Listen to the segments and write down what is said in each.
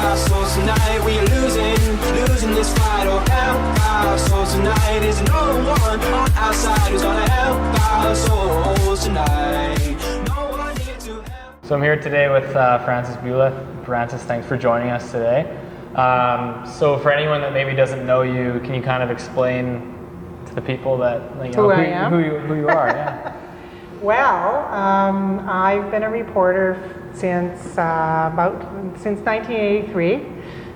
So tonight we are losing this fight, oh help us. So tonight is no one on our side who's gonna help our souls tonight. No one here to help. So I'm here today with Francis Bula. Francis, thanks for joining us today. So for anyone that maybe doesn't know you, can you kind of explain to the people that who I am? Who you are? Yeah. Well, I've been a reporter since 1983.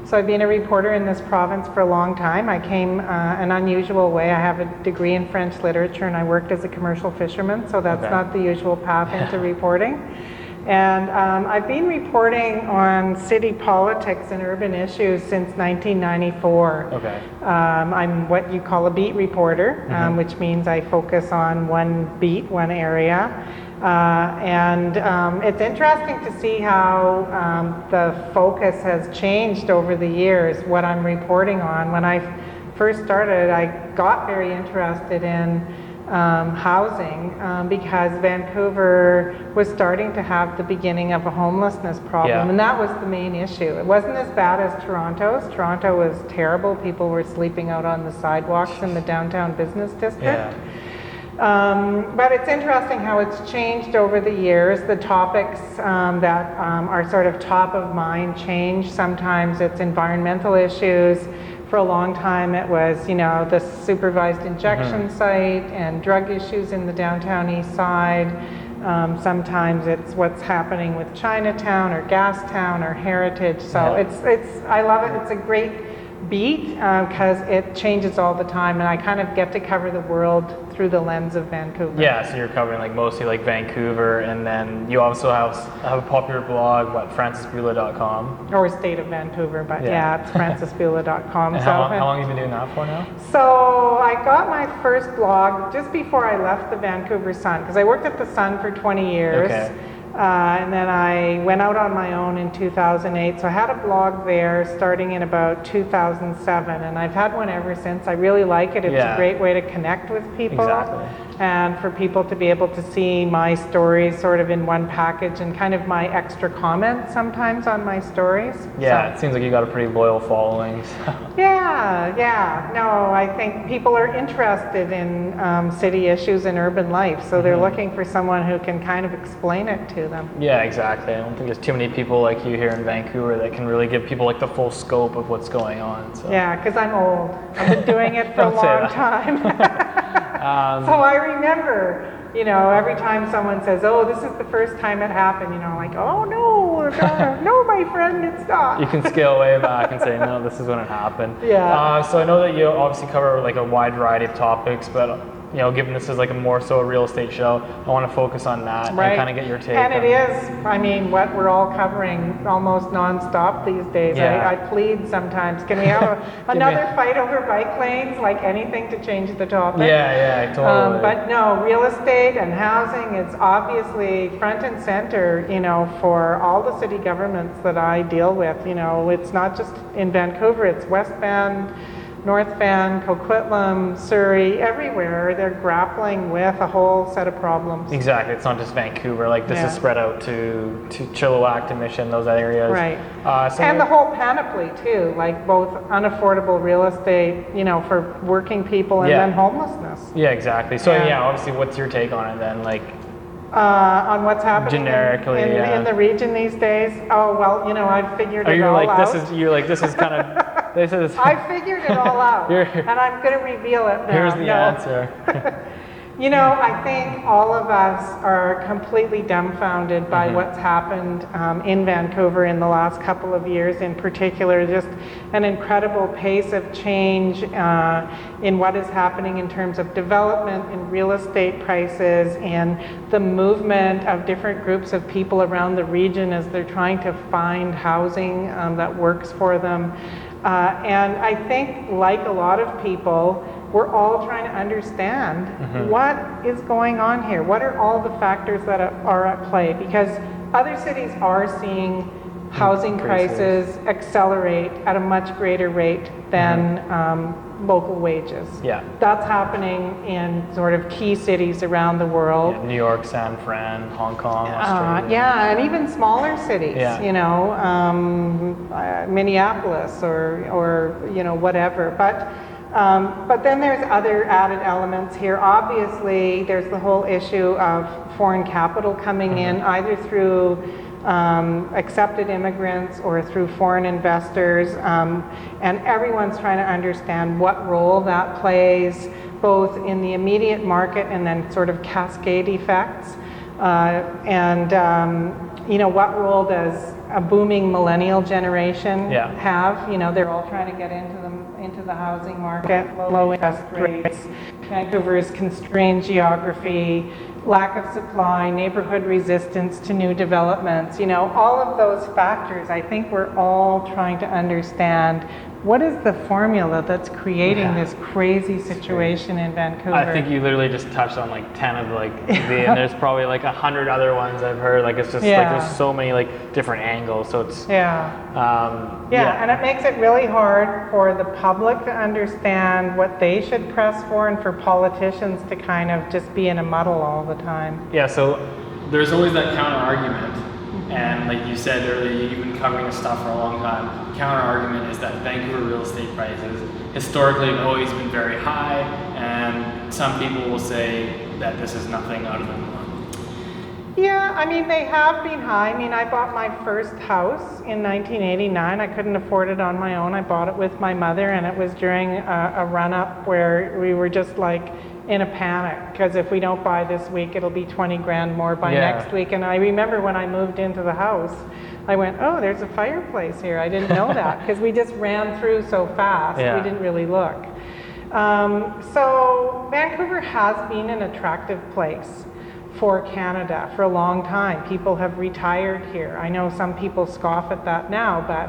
So I've been a reporter in this province for a long time. I came an unusual way. I have a degree in French literature and I worked as a commercial fisherman, so that's not the usual path into reporting. And I've been reporting on city politics and urban issues since 1994. Okay. I'm what you call a beat reporter, which means I focus on one beat, one area. It's interesting to see how the focus has changed over the years, what I'm reporting on. When I first started, I got very interested in housing because Vancouver was starting to have the beginning of a homelessness problem, and that was the main issue. It wasn't as bad as Toronto's. Toronto was terrible. People were sleeping out on the sidewalks in the downtown business district. But it's interesting how it's changed over the years. The topics that are sort of top of mind change. Sometimes it's environmental issues. For a long time it was, the supervised injection site and drug issues in the downtown east side. Sometimes it's what's happening with Chinatown or Gastown or Heritage. So I love it. It's a great beat because it changes all the time, and I kind of get to cover the world through the lens of Vancouver. Yeah, so you're covering mostly Vancouver, and then you also have a popular blog, francisbula.com. Or State of Vancouver, but it's francisbula.com. And how long have you been doing that for now? So I got my first blog just before I left the Vancouver Sun, because I worked at the Sun for 20 years. Okay. And then I went out on my own in 2008. So I had a blog there starting in about 2007, and I've had one ever since. I really like it. It's a great way to connect with people. Exactly. And for people to be able to see my stories sort of in one package and kind of my extra comments sometimes on my stories. Yeah, it seems like you got a pretty loyal following. So. Yeah. No, I think people are interested in city issues and urban life, so they're looking for someone who can kind of explain it to them. Yeah, exactly. I don't think there's too many people like you here in Vancouver that can really give people the full scope of what's going on. So. Yeah, because I'm old. I've been doing it for a long time. So I remember, every time someone says, "Oh, this is the first time it happened," like, "Oh no, no, my friend, it's not." You can scale way back and say, "No, this is when it happened." Yeah. So I know that you obviously cover a wide variety of topics, but given this is more so a real estate show, I want to focus on that and kind of get your take. And it is, what we're all covering almost nonstop these days. Yeah. I plead sometimes, can we have another fight over bike lanes, anything to change the topic? Yeah, totally. But no, real estate and housing is obviously front and center, for all the city governments that I deal with. It's not just in Vancouver, it's West Van, North Van, Coquitlam, Surrey, everywhere they're grappling with a whole set of problems. Exactly, it's not just Vancouver. This is spread out to Chilliwack, to Mission, those areas. Right. And the whole panoply too, both unaffordable real estate, for working people, and then homelessness. Yeah, exactly. So obviously, what's your take on it then? On what's happening generically in the region these days? Oh well, I've figured it all out. This is kind of. This is. I figured it all out, and I'm going to reveal it now. Here's the answer. I think all of us are completely dumbfounded by what's happened in Vancouver in the last couple of years, in particular, just an incredible pace of change in what is happening in terms of development, in real estate prices, and the movement of different groups of people around the region as they're trying to find housing that works for them. And I think, like a lot of people, we're all trying to understand what is going on here. What are all the factors that are at play? Because other cities are seeing housing prices accelerate at a much greater rate than local wages. Yeah. That's happening in sort of key cities around the world. Yeah, New York, San Fran, Hong Kong, Australia. Yeah, and even smaller cities. Yeah. Minneapolis or whatever. But then there's other added elements here. Obviously, there's the whole issue of foreign capital coming in, either through accepted immigrants or through foreign investors, and everyone's trying to understand what role that plays, both in the immediate market and then sort of cascade effects. What role does a booming millennial generation have? They're all trying to get into the housing market, low interest rates, Vancouver's constrained geography, lack of supply, neighborhood resistance to new developments, all of those factors. I think we're all trying to understand what is the formula that's creating this crazy situation in Vancouver. I think you literally just touched on like 10 of and there's probably like 100 other ones I've heard. Like it's just like there's so many like different angles. So it's and it makes it really hard for the public to understand what they should press for, and for politicians to kind of just be in a muddle all the time. Yeah, so there's always that counter argument. And like you said earlier, you've been covering this stuff for a long time. Counter argument is that Vancouver real estate prices historically have always been very high, and some people will say that this is nothing out of the norm. Yeah, I mean, they have been high. I mean, I bought my first house in 1989. I couldn't afford it on my own. I bought it with my mother, and it was during a run-up where we were just like in a panic, because if we don't buy this week, it'll be 20 grand more by next week. And I remember when I moved into the house, I went, oh, there's a fireplace here. I didn't know that, because we just ran through so fast. We didn't really look. So Vancouver has been an attractive place for Canada for a long time. People have retired here. I know some people scoff at that now, but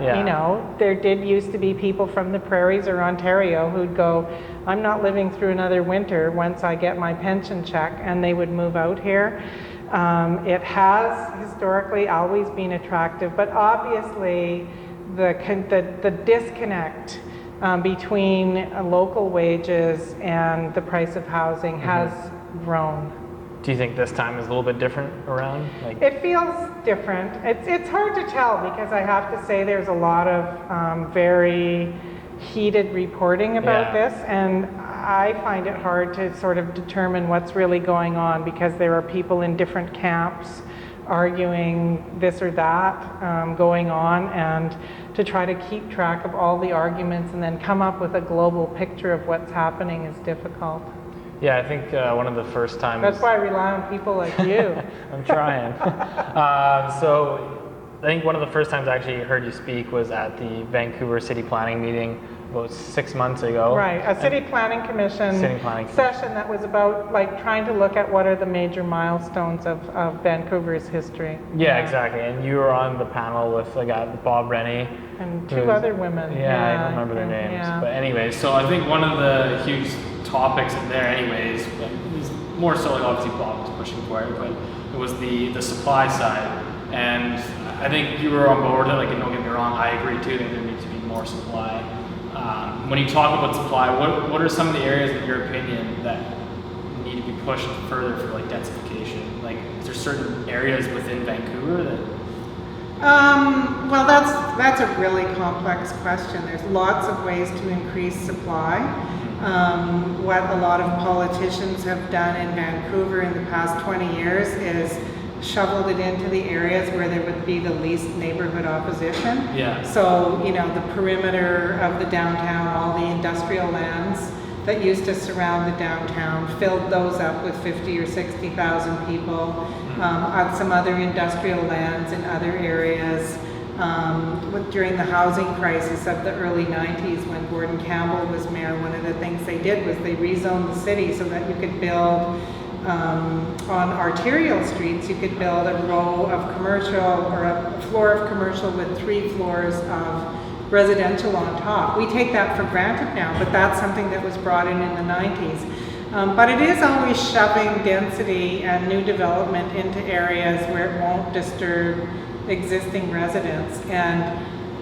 there did used to be people from the prairies or Ontario who'd go, I'm not living through another winter once I get my pension check, and they would move out here. It has historically always been attractive, but obviously the disconnect between local wages and the price of housing has grown. Do you think this time is a little bit different around? It feels different. It's hard to tell, because I have to say there's a lot of very heated reporting about this, and I find it hard to sort of determine what's really going on, because there are people in different camps arguing this or that going on, and to try to keep track of all the arguments and then come up with a global picture of what's happening is difficult. Yeah, I think one of the first times... That's why I rely on people like you. I'm trying. So I think one of the first times I actually heard you speak was at the Vancouver City Planning meeting about 6 months ago. Right, a City Planning Commission session that was about trying to look at what are the major milestones of Vancouver's history. Yeah, exactly. And you were on the panel with a guy, Bob Rennie. And two other women. Yeah, I don't remember their names. Yeah. But anyways, so I think one of the huge topics in there anyways, but it was more so obviously Bob was pushing for it, but it was the supply side. And I think you were on board, and don't get me wrong, I agree too, that there needs to be more supply. When you talk about supply, what are some of the areas in your opinion that need to be pushed further for densification? Is there certain areas within Vancouver that... Well, that's a really complex question. There's lots of ways to increase supply. What a lot of politicians have done in Vancouver in the past 20 years is shoveled it into the areas where there would be the least neighborhood opposition. Yeah. So, the perimeter of the downtown, all the industrial lands that used to surround the downtown, filled those up with 50 or 60,000 people. On some other industrial lands in other areas. During the housing crisis of the early 90s, when Gordon Campbell was mayor, one of the things they did was they rezoned the city so that you could build on arterial streets, you could build a row of commercial or a floor of commercial with 3 floors of residential on top. We take that for granted now, but that's something that was brought in the 90s. But it is always shoving density and new development into areas where it won't disturb existing residents. And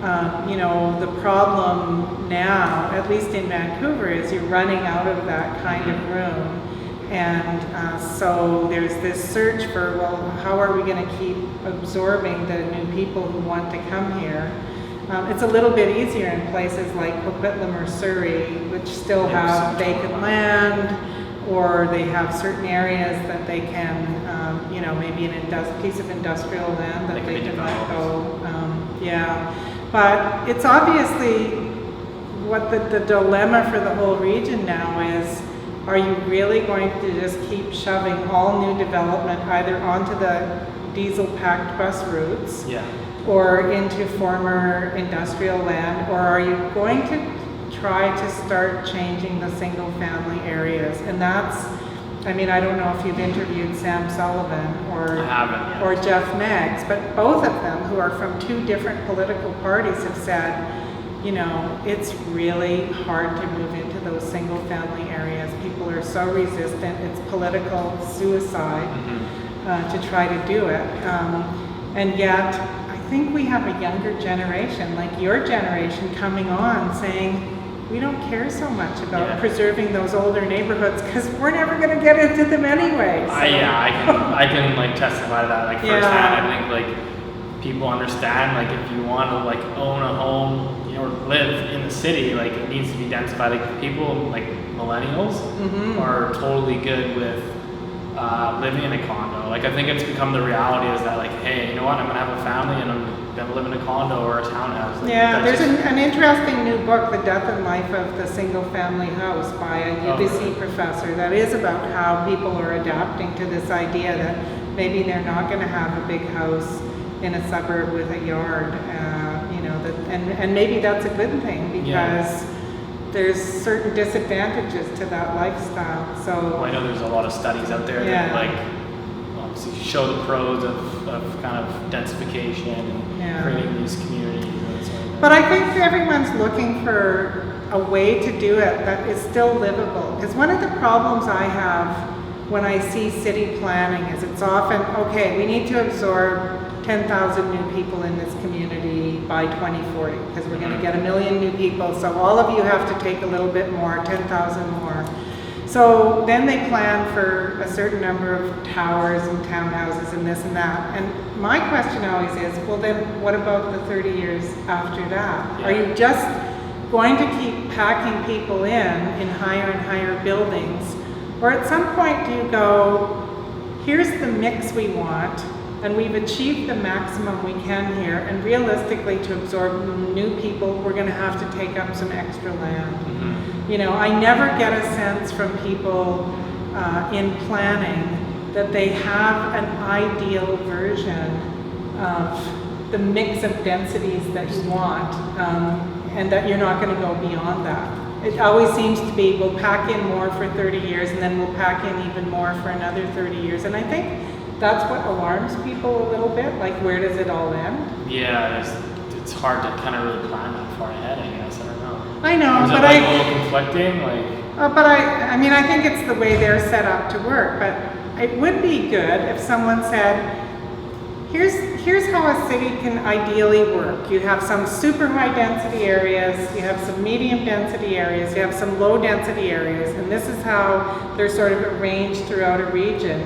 the problem now, at least in Vancouver, is you're running out of that kind of room. And so there's this search for, well, how are we going to keep absorbing the new people who want to come here? It's a little bit easier in places like Coquitlam or Surrey, which still have vacant land, or they have certain areas that they can, maybe a piece of industrial land that they can let go. But it's obviously what the dilemma for the whole region now is. Are you really going to just keep shoving all new development either onto the diesel-packed bus routes or into former industrial land, or are you going to try to start changing the single-family areas? And that's, I don't know if you've interviewed Sam Sullivan or Jeff Meggs, but both of them, who are from two different political parties, have said, it's really hard to move into those single-family areas. People are so resistant. It's political suicide to try to do it. And yet, I think we have a younger generation, like your generation, coming on saying, we don't care so much about preserving those older neighborhoods because we're never going to get into them anyway. So. I can testify to that firsthand. I think people understand if you want to own a home or live in the city, it needs to be densified. People millennials are totally good with living in a condo. I think it's become the reality is that hey, you know what, I'm gonna have a family and I'm gonna live in a condo or a townhouse. There's an interesting new book, The Death and Life of the Single Family House, by a UBC professor that is about how people are adapting to this idea that maybe they're not gonna have a big house in a suburb with a yard, and maybe that's a good thing because there's certain disadvantages to that lifestyle. So I know there's a lot of studies out there that obviously show the pros of kind of densification and creating these communities. And sort of but I think everyone's looking for a way to do it that is still livable. Because one of the problems I have when I see city planning is it's often, okay, we need to absorb 10,000 new people in this community by 2040 because we're going to get 1 million new people. So all of you have to take a little bit more, 10,000 more. So then they plan for a certain number of towers and townhouses and this and that. And my question always is, well then what about the 30 years after that? Are you just going to keep packing people in higher and higher buildings? Or at some point do you go, here's the mix we want, and we've achieved the maximum we can here, and realistically to absorb new people, we're going to have to take up some extra land. I never get a sense from people in planning that they have an ideal version of the mix of densities that you want, and that you're not going to go beyond that. It always seems to be, we'll pack in more for 30 years, and then we'll pack in even more for another 30 years. And I think that's what alarms people a little bit, where does it all end? Yeah, it's hard to kind of really plan that far ahead, I guess. I don't know. I know, Is but it a little conflicting? But I think it's the way they're set up to work. But it would be good if someone said, here's how a city can ideally work. You have some super high density areas, you have some medium density areas, you have some low density areas, and this is how they're sort of arranged throughout a region.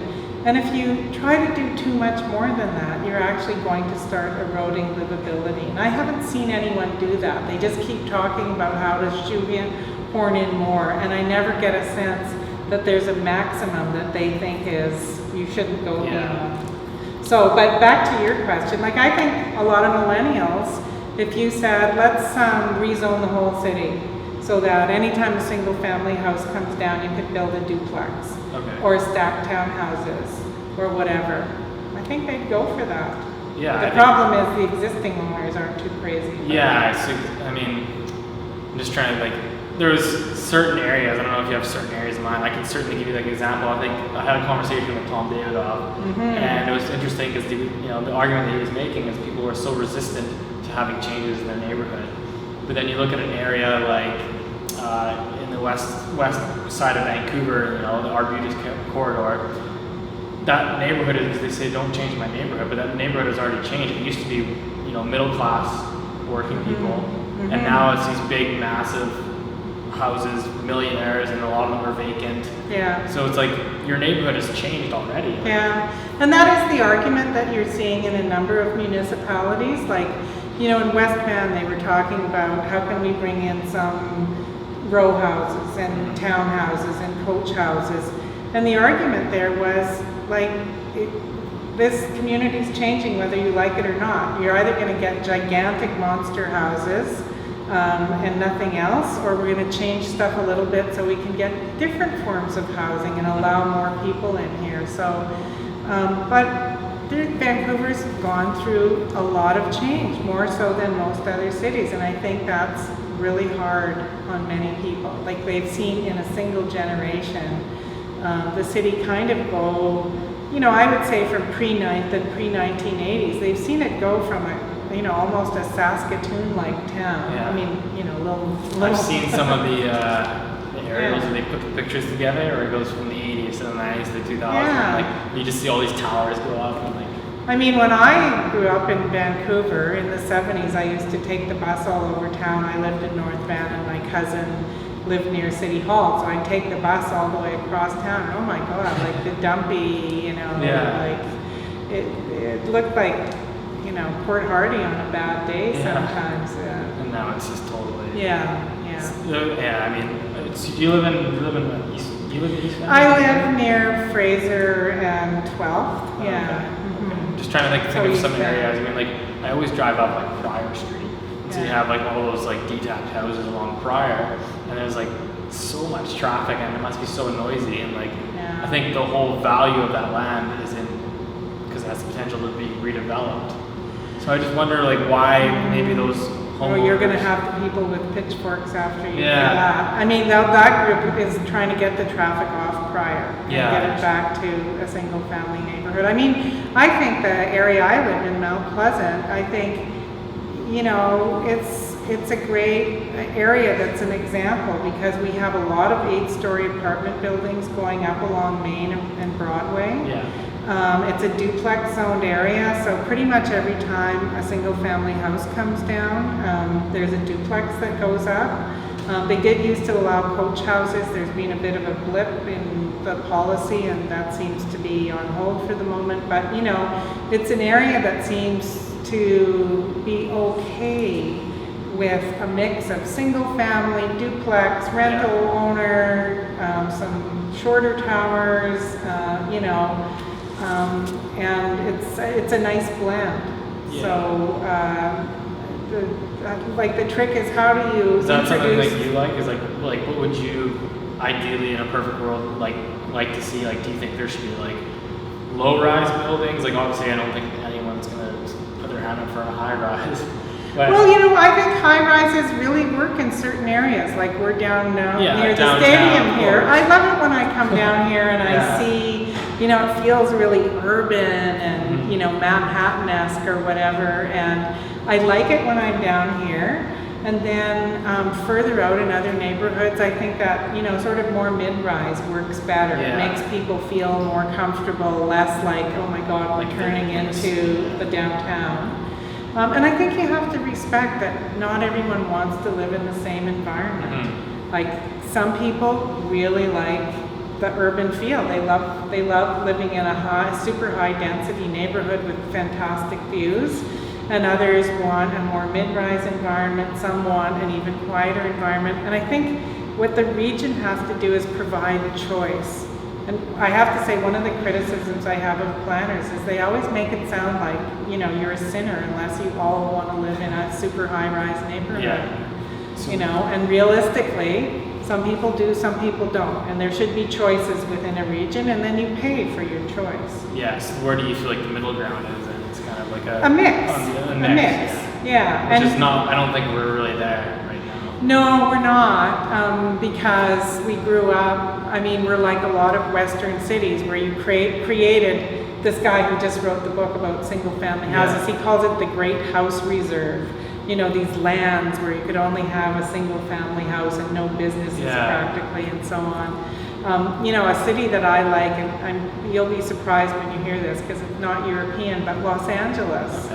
And if you try to do too much more than that, you're actually going to start eroding livability. And I haven't seen anyone do that. They just keep talking about how to shoehorn in more, and I never get a sense that there's a maximum that they think is, you shouldn't go beyond. So, but back to your question, I think a lot of millennials, if you said, let's rezone the whole city so that anytime a single family house comes down, you could build a duplex or stacked townhouses or whatever, I think they'd go for that. Yeah. The problem is the existing owners aren't too crazy. Yeah, I'm just trying to there's certain areas, I don't know if you have certain areas in mind, I can certainly give you an example. I think I had a conversation with Tom Davidoff, and it was interesting because the argument that he was making is people were so resistant to having changes in their neighborhood. But then you look at an area in the west side of Vancouver, the Arbutus corridor, that neighborhood is, they say don't change my neighborhood, but that neighborhood has already changed. It used to be middle class working people, and now it's these big massive houses, millionaires, and a lot of them are vacant. Yeah. So it's your neighborhood has changed already. Yeah, and that is the argument that you're seeing in a number of municipalities. you know, in West Van, they were talking about how can we bring in some row houses and townhouses and coach houses. And the argument there was, like, this community's changing whether you like it or not. You're either going to get gigantic monster houses and nothing else, or we're going to change stuff a little bit so we can get different forms of housing and allow more people in here. So, but Vancouver's gone through a lot of change, more so than most other cities, and I think that's really hard on many people. Like, they've seen in a single generation the city kind of go, you know, I would say from pre-1980s, they've seen it go from a, you know, almost a Saskatoon-like town. Yeah. I mean, you know, little I've seen some of the aerials where they put the pictures together, or it goes from the 80s to the 90s to the 2000s. Yeah. Like, you just see all these towers go up and like. I mean, when I grew up in Vancouver in the 70s, I used to take the bus all over town. I lived in North Van and my cousin lived near City Hall, so I'd take the bus all the way across town. Oh my God, like the dumpy, you know, like it looked like, you know, Port Hardy on a bad day sometimes. Yeah. And now it's just totally. Yeah. Yeah, I mean, you live in East. You live in East Van? I live near Fraser and 12th. Yeah. Okay. Okay. Just trying to think of some areas. I mean, like, I always drive up like Pryor Street. So you have like all those like detached houses along Pryor, and there's like so much traffic, and it must be so noisy. And like, I think the whole value of that land is in because it has the potential to be redeveloped. So I just wonder like why maybe those homeowners. Well, you're going to have the people with pitchforks after you for that. I mean, that group is trying to get the traffic off Pryor and get it back to a single-family neighborhood. I mean, I think the area I live in, Mount Pleasant, I think, you know, it's a great area that's an example because we have a lot of 8-story apartment buildings going up along Main and Broadway. It's a duplex zoned area, so pretty much every time a single family house comes down, there's a duplex that goes up. They did used to allow coach houses. There's been a bit of a blip in the policy, and that seems to be on hold for the moment. But, you know, it's an area that seems to be okay with a mix of single family, duplex, rental owner, some shorter towers, you know, and it's a nice blend. So, the trick is how do you Is that something that you like? Is like what would you ideally in a perfect world like to see? Like, do you think there should be like low-rise buildings? Like, obviously, I don't think anyone's gonna put their hand up for a high-rise. Well, you know, I think high-rises really work in certain areas. Like, we're down now near the stadium here. I love it when I come down here and I see, you know, it feels really urban and, you know, Manhattan-esque or whatever. And I like it when I'm down here. And then further out in other neighborhoods, I think that, you know, sort of more mid-rise works better. It makes people feel more comfortable, less like, oh my God, we're turning into the downtown. And I think you have to respect that not everyone wants to live in the same environment. Like, some people really like the urban feel. They love living in a super high density neighborhood with fantastic views. And others want a more mid-rise environment. Some want an even quieter environment. And I think what the region has to do is provide a choice. And I have to say, one of the criticisms I have of planners is they always make it sound like, you know, you're a sinner unless you all want to live in a super high-rise neighborhood. You know, and realistically, some people do, some people don't. And there should be choices within a region, and then you pay for your choice. Yes. Where do you feel like the middle ground is? And it's kind of like a mix. A mix. Yeah. Which is not, I don't think we're really there right now. No, we're not, because we grew up, I mean, we're like a lot of Western cities where you created this guy who just wrote the book about single-family houses. He calls it the Great House Reserve. You know, these lands where you could only have a single-family house and no businesses practically and so on. You know, a city that I like, and you'll be surprised when you hear this because it's not European, but Los Angeles.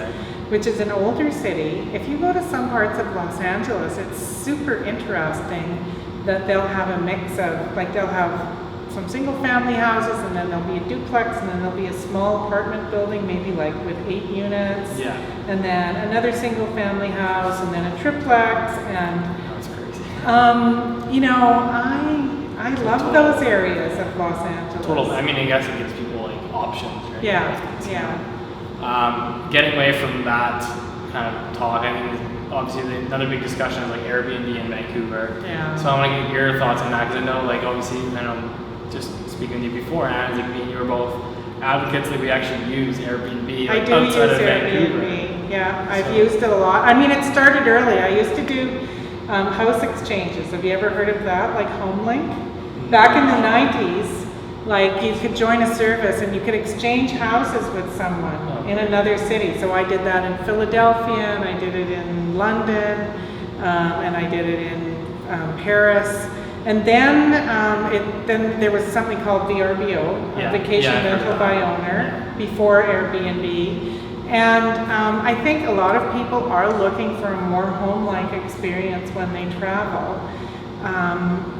Which is an older city. If you go to some parts of Los Angeles, it's super interesting that they'll have a mix of, like, they'll have some single family houses, and then there'll be a duplex, and then there'll be a small apartment building, maybe like with 8 units. Yeah. And then another single family house, and then a triplex, and That's crazy. you know, I love those areas of Los Angeles. Total. I mean, I guess it gives people like options, right? Yeah. Getting away from that kind of talk, I mean, obviously another big discussion is like Airbnb in Vancouver. Yeah. So I want to get your thoughts on that, because I know, like, obviously, I know, just speaking with you before, and like me and you were both advocates that we actually use Airbnb I like, do use outside of Vancouver. Airbnb. Yeah, I've So- used it a lot. I mean, it started early. I used to do house exchanges. Have you ever heard of that? Like HomeLink? Back in the 90s, like you could join a service and you could exchange houses with someone in another city. So I did that in Philadelphia, and I did it in London, and I did it in Paris. And then then there was something called VRBO, Yeah. Vacation Yeah, I've heard Rental of by that. Owner, before Airbnb. And I think a lot of people are looking for a more home-like experience when they travel.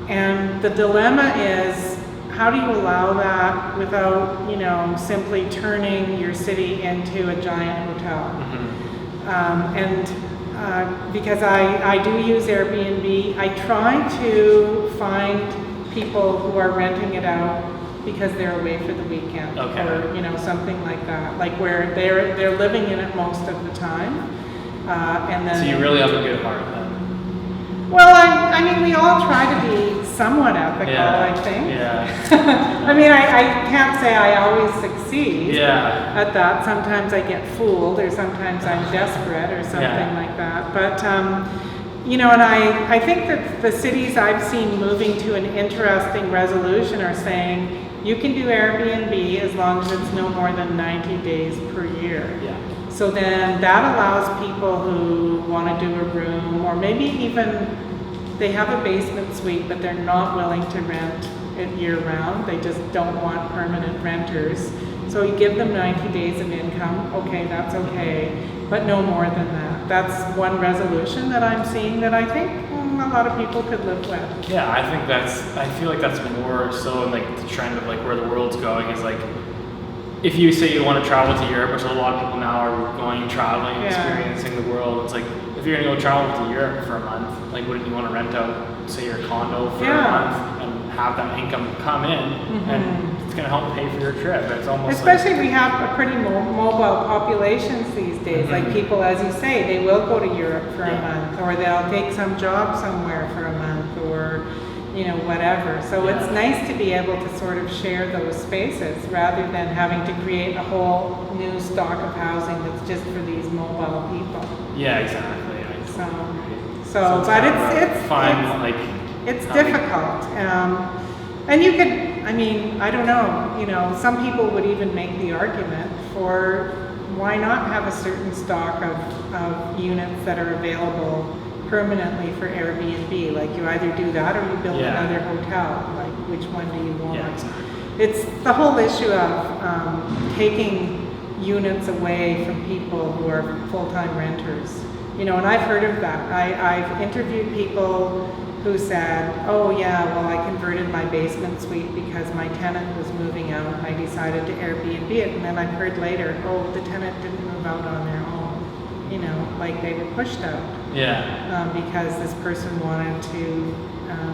And the dilemma is, how do you allow that without, you know, simply turning your city into a giant hotel? Because I do use Airbnb, I try to find people who are renting it out because they're away for the weekend, Okay. or you know, something like that, like where they're living in it most of the time, and then. So you really have a good heart then. Well, I mean, we all try to be somewhat ethical, I think. Yeah. I mean, I can't say I always succeed Yeah. at that. Sometimes I get fooled, or sometimes I'm desperate, or something Yeah. like that. But, you know, and I think that the cities I've seen moving to an interesting resolution are saying, you can do Airbnb as long as it's no more than 90 days per year. Yeah. So then that allows people who want to do a room, or maybe even they have a basement suite, but they're not willing to rent it year round. They just don't want permanent renters. So you give them 90 days of income. Okay, that's okay, but no more than that. That's one resolution that I'm seeing that I think a lot of people could live with. Yeah, I feel like that's more so in like the trend of like where the world's going is like, if you say you want to travel to Europe, which a lot of people now are going traveling, Yeah. experiencing the world, it's like, if you're gonna go travel to Europe for a month, like wouldn't you want to rent out, say, your condo for a month and have that income come in, and it's gonna help pay for your trip? It's almost Especially we have a pretty mobile populations these days. Like people, as you say, they will go to Europe for a month, or they'll take some job somewhere for a month, or you know, whatever. So it's nice to be able to sort of share those spaces rather than having to create a whole new stock of housing that's just for these mobile people. Yeah, exactly. So but it's fine, like it's difficult. And you could, I mean, I don't know, you know, some people would even make the argument for why not have a certain stock of units that are available permanently for Airbnb. Like you either do that or you build another hotel. Like which one do you want? Yeah, exactly. It's the whole issue of taking units away from people who are full-time renters. You know, and I've heard of that. I've interviewed people who said, oh yeah, well I converted my basement suite because my tenant was moving out and I decided to Airbnb it. And then I've heard later, oh, the tenant didn't move out on their own. You know, like they were pushed out. Yeah. Because this person wanted to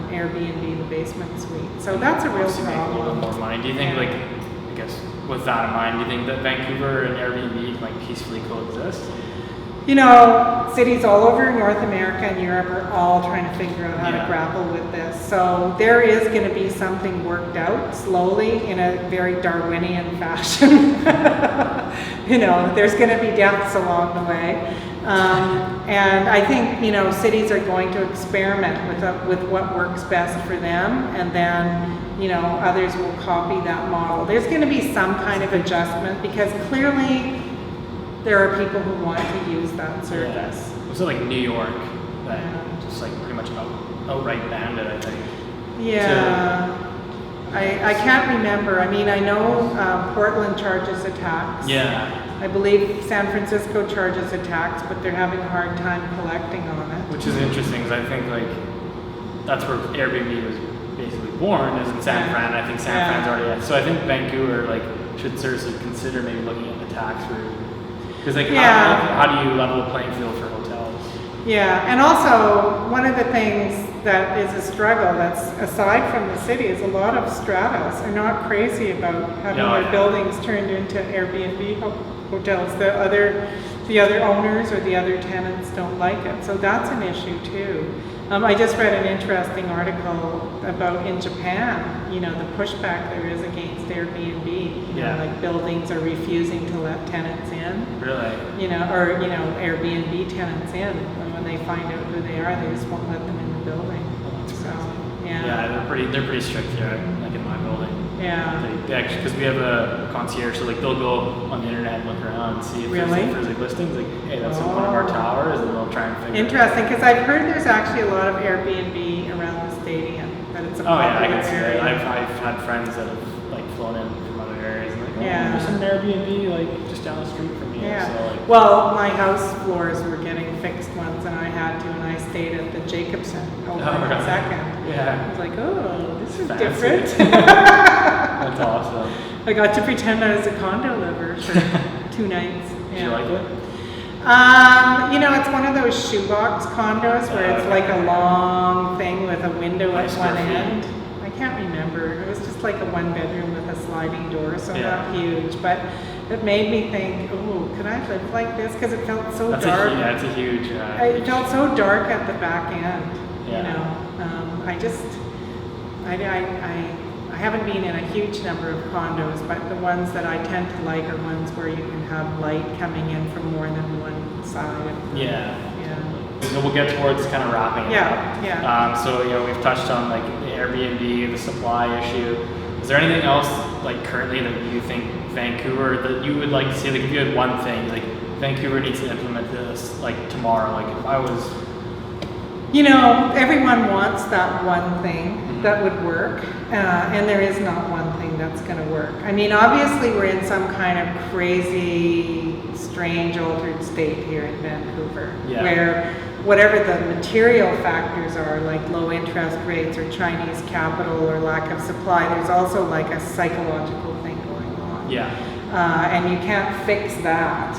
Airbnb the basement suite. So that's a real Obviously make a little problem. more money. Do you think, like, I guess with that in mind, do you think that Vancouver and Airbnb can like peacefully coexist? You know, cities all over North America and Europe are all trying to figure out how to grapple with this. So there is going to be something worked out slowly in a very Darwinian fashion. You know, there's going to be deaths along the way. And I think, you know, cities are going to experiment with what works best for them, and then, you know, others will copy that model. There's going to be some kind of adjustment because clearly there are people who want to use that service. Was it like New York that just like pretty much outright banned it, I think? Yeah. I can't remember. I mean, I know Portland charges a tax. Yeah. I believe San Francisco charges a tax, but they're having a hard time collecting on it. Which is interesting because I think like that's where Airbnb was basically born is in San Fran. I think San Fran's already at. So I think Vancouver like should seriously consider maybe looking at the tax route. Because like how do you level the playing field for hotels? Yeah, and also one of the things that is a struggle that's aside from the city is a lot of stratas are not crazy about having their buildings turned into Airbnb hotels. The other owners or the other tenants don't like it, so that's an issue too. I just read an interesting article about in Japan, you know, the pushback there is against Airbnb. You know, like buildings are refusing to let tenants in. Really? You know, or, you know, Airbnb tenants in. And when they find out who they are, they just won't let them in the building. So, yeah, they're pretty strict here, like in my building. Yeah. They actually, because we have a concierge, so like they'll go on the internet and look around and see if there's like listings, like, hey, that's one of our towers, and they'll try and figure it out. Interesting, because I've heard there's actually a lot of Airbnb around the stadium, that it's a popular I can see area. that. I've had friends that have like flown in from other areas and like, there's an Airbnb like just down the street from me. Yeah. So, like, well, my house floors were getting fixed once, and I had to, and I stayed at the Jacobson over in the second. Yeah. I was like, oh, this is fancy. different. That's awesome. I got to pretend I was a condo liver for 2 nights. Did you like it? You know, it's one of those shoebox condos where it's like a long thing with a window at one end. I can't remember. It was just like a 1-bedroom with a sliding door, so not huge. But it made me think, oh, could I live like this? Because it felt so dark. It's a huge. It felt so dark at the back end. Yeah. You know, I haven't been in a huge number of condos, but the ones that I tend to like are ones where you can have light coming in from more than one side. So we'll get towards kind of wrapping it up. So, you know, we've touched on like the Airbnb, the supply issue. Is there anything else like currently that you think Vancouver that you would like to see? Like if you had one thing, like Vancouver needs to implement this like tomorrow. Like if I was, you know, everyone wants that one thing that would work, and there is not one thing that's going to work. I mean, obviously we're in some kind of crazy, strange, altered state here in Vancouver, where whatever the material factors are, like low interest rates or Chinese capital or lack of supply, there's also like a psychological thing going on. And you can't fix that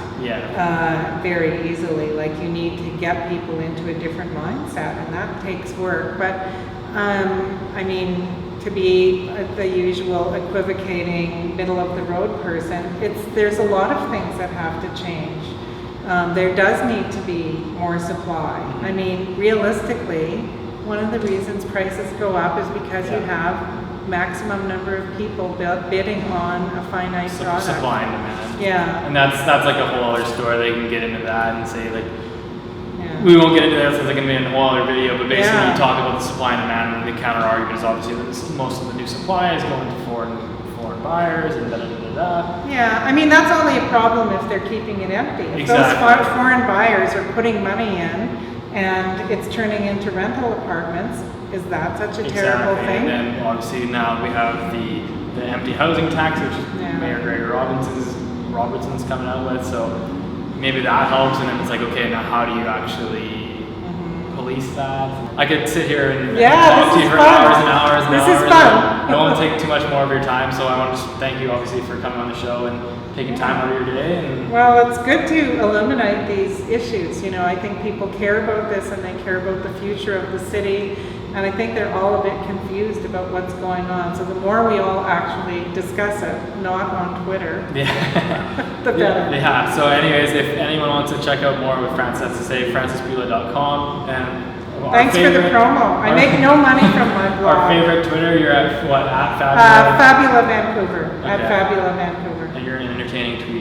very easily. Like you need to get people into a different mindset, and that takes work. But I mean, to be the usual equivocating, middle of the road person, there's a lot of things that have to change. There does need to be more supply. I mean, realistically, one of the reasons prices go up is because you have maximum number of people bidding on a finite product. Supply and demand. Yeah. And that's like a whole other story. They can get into that and say like, we won't get into that since it's going to be a whole other video, but basically you talk about the supply and demand, and the counter argument is obviously that most of the new supply is going to foreign buyers and da-da-da-da-da. Yeah, I mean, that's only a problem if they're keeping it empty. If those foreign buyers are putting money in and it's turning into rental apartments, is that such a terrible thing? And then obviously now we have the empty housing tax, which Mayor Greg Robertson's coming out with, so maybe that helps, and then it's like, okay, now how do you actually police that? I could sit here and talk to you for hours and hours and hours. This is fun. I won't take too much more of your time, so I want to just thank you obviously for coming on the show and taking time out of your day. And well, it's good to illuminate these issues. You know, I think people care about this and they care about the future of the city, and I think they're all a bit confused about what's going on. So the more we all actually discuss it, not on Twitter, the better. Yeah. So anyways, if anyone wants to check out more what Frances has to say, francisbula.com. And thanks for the promo. I make no money from my blog. Our favorite Twitter, you're at what? At Fabula? Fabula Vancouver. At Fabula Vancouver. And you're an entertaining tweet.